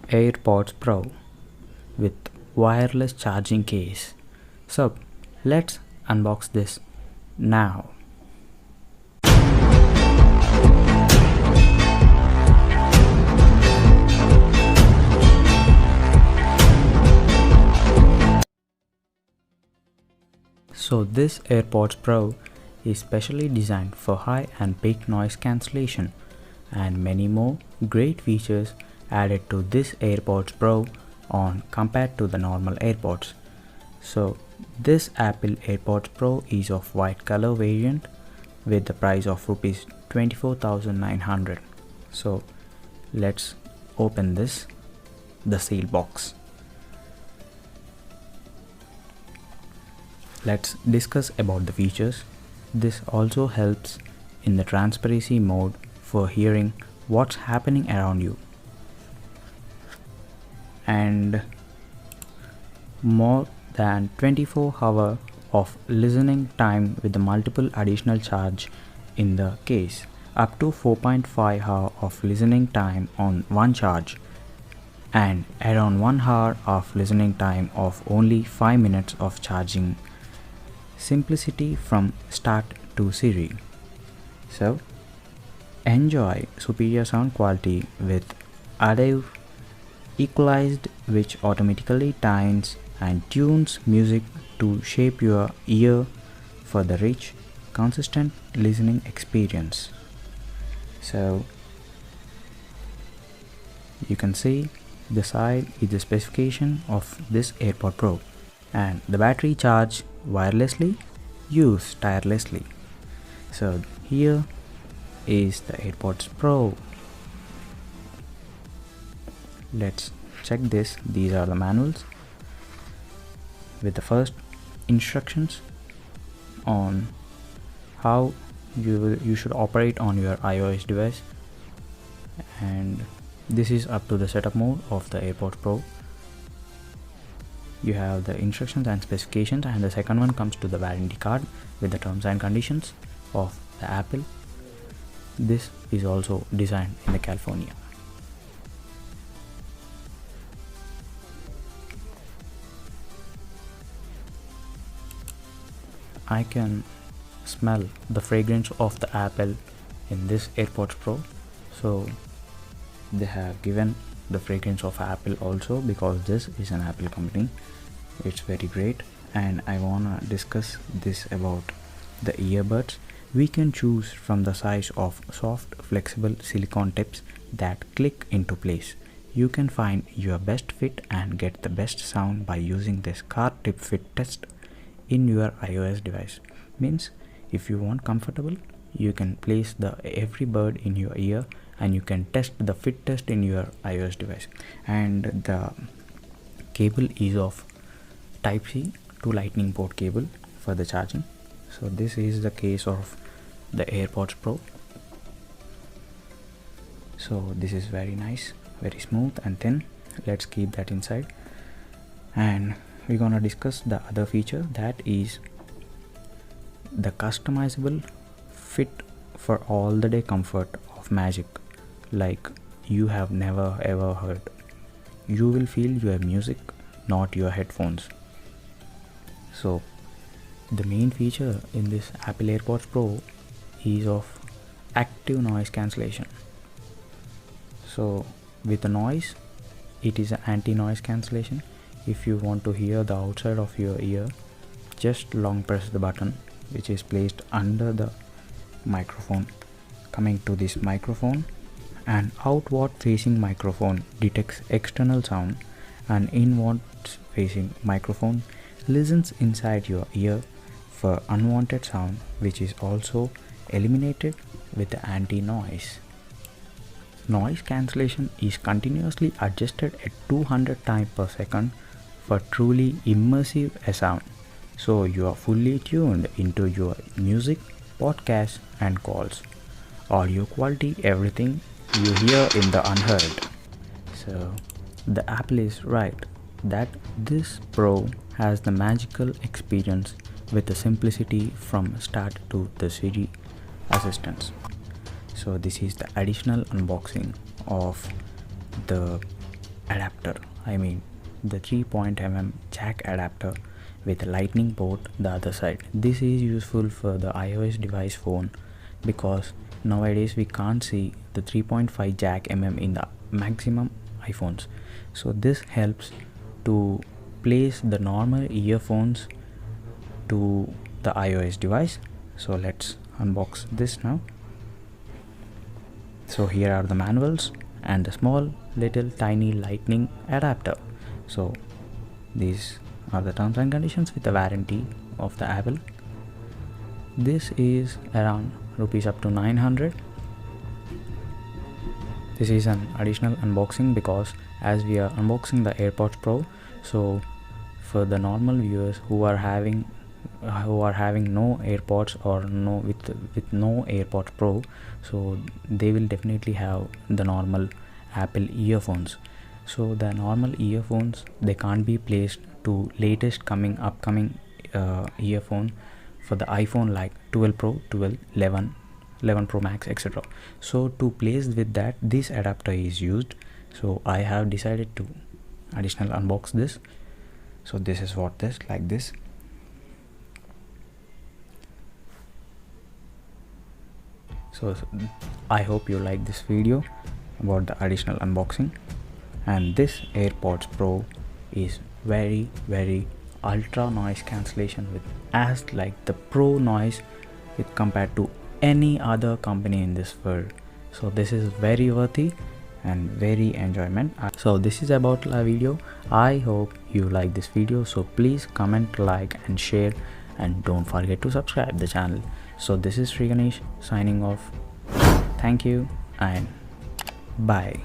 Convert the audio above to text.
Airpods Pro with wireless charging case. So let's unbox this now. So this Airpods Pro is specially designed for high and peak noise cancellation, and many more great features added to this Airpods Pro on compared to the normal AirPods. So this Apple Airpods Pro is of white color variant with the price of rupees 24,900. So let's open the seal box. Let's discuss about the features. This also helps in the transparency mode for hearing what's happening around you, and more than 24 hours of listening time with the multiple additional charge in the case, up to 4.5 hours of listening time on one charge, and around 1 hour of listening time of only 5 minutes of charging. Simplicity from start to Siri. So enjoy superior sound quality with adaptive equalized, which automatically tunes and tunes music to shape your ear for the rich, consistent listening experience. So you can see the side is the specification of this AirPod Pro, and the battery charge wirelessly, use tirelessly. So here is the AirPods Pro. Let's check this. These are the manuals with the first instructions on how you should operate on your iOS device, and this is up to the setup mode of the AirPods Pro. You have the instructions and specifications, and the second one comes to the warranty card with the terms and conditions of the Apple. This is also designed in the California. I can smell the fragrance of the Apple in this AirPods Pro. So they have given the fragrance of Apple also, because this is an Apple company. It's very great. And I wanna discuss this about the earbuds. We can choose from the size of soft flexible silicone tips that click into place. You can find your best fit and get the best sound by using this car tip fit test in your iOS device. Means if you want comfortable, you can place the every bud in your ear and you can test the fit test in your iOS device. And the cable is of Type-C to Lightning port cable for the charging. So this is the case of the AirPods Pro. So this is very nice, very smooth and thin. Let's keep that inside, and we're gonna discuss the other feature, that is the customizable fit for all the day comfort of magic like you have never ever heard. You will feel your music, not your headphones. So the main feature in this Apple AirPods Pro is of active noise cancellation. So with the noise, it is an anti-noise cancellation. If you want to hear the outside of your ear, just long press the button which is placed under the microphone. Coming to this microphone, an outward facing microphone detects external sound, and inward facing microphone listens inside your ear for unwanted sound, which is also eliminated with the anti-noise. Noise cancellation is continuously adjusted at 200 times per second for truly immersive sound. So you are fully tuned into your music, podcasts and calls. Audio quality, everything you hear in the unheard. So the Apple is right that this Pro has the magical experience with the simplicity from start to the Siri assistance. So this is the additional unboxing of the adapter, I mean the 3.mm jack adapter with a lightning port the other side. This is useful for the iOS device phone because nowadays we can't see the 3.5 jack in the maximum iPhones. So this helps to place the normal earphones to the iOS device. So let's unbox this now. So here are the manuals and the small little tiny lightning adapter. So these are the terms and conditions with the warranty of the Apple. This is around rupees up to 900. This is an additional unboxing because as we are unboxing the Airpods Pro, so for the normal viewers who are having no AirPods or with no AirPods Pro, so they will definitely have the normal Apple earphones. So the normal earphones, they can't be placed to latest upcoming earphone for the iPhone like 12 Pro, 12, 11, 11 Pro Max, etc. So to place with that, this adapter is used. So I have decided to additional unbox this. So this is what this like this. So I hope you like this video about the additional unboxing. And this Airpods Pro is very ultra noise cancellation with as like the pro noise with compared to any other company in this world. So this is very worthy and very enjoyment. So this is about the video. I hope you like this video, so please comment, like and share, and don't forget to subscribe the channel. So this is Ganesh signing off. Thank you and bye.